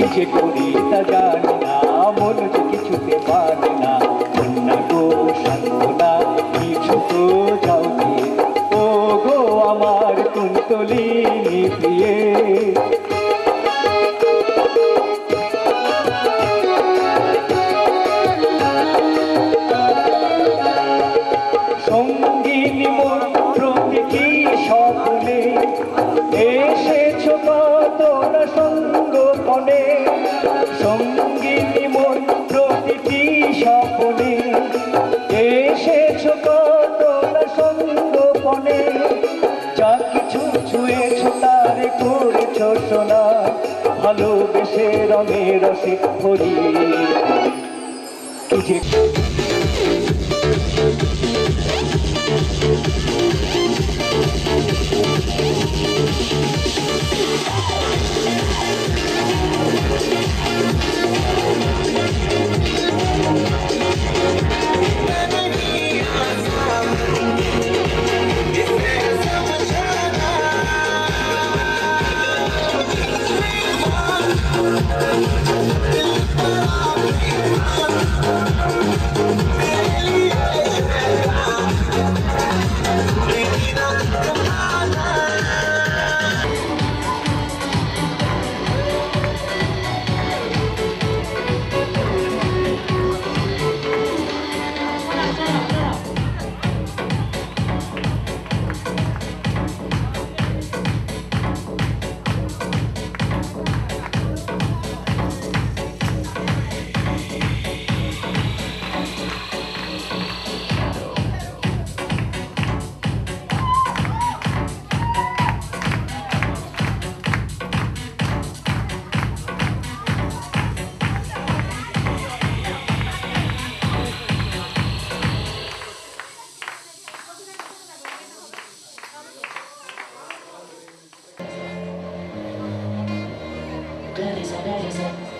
কি যে করি তা জানি না, মন যে কিছুতে মানে না। কন্যা গো সান্ত্বনা, কিছু তো যাও দিয়ে, ও গো আমার কুন্তলিনী প্রিয়ে। সঙ্গিনী মোর প্রতিটি স্বপ্নে, এসেছ তোর সঙ্গপনে। সঙ্গিনী মোর প্রতিটি স্বপ্নে, এসেছ তোর সঙ্গপনে। যা কিছু ছুঁয়েছ তারে করেছ সোনা, ভালোবেসে রঙে রসে ভরি। কি যে Gladys,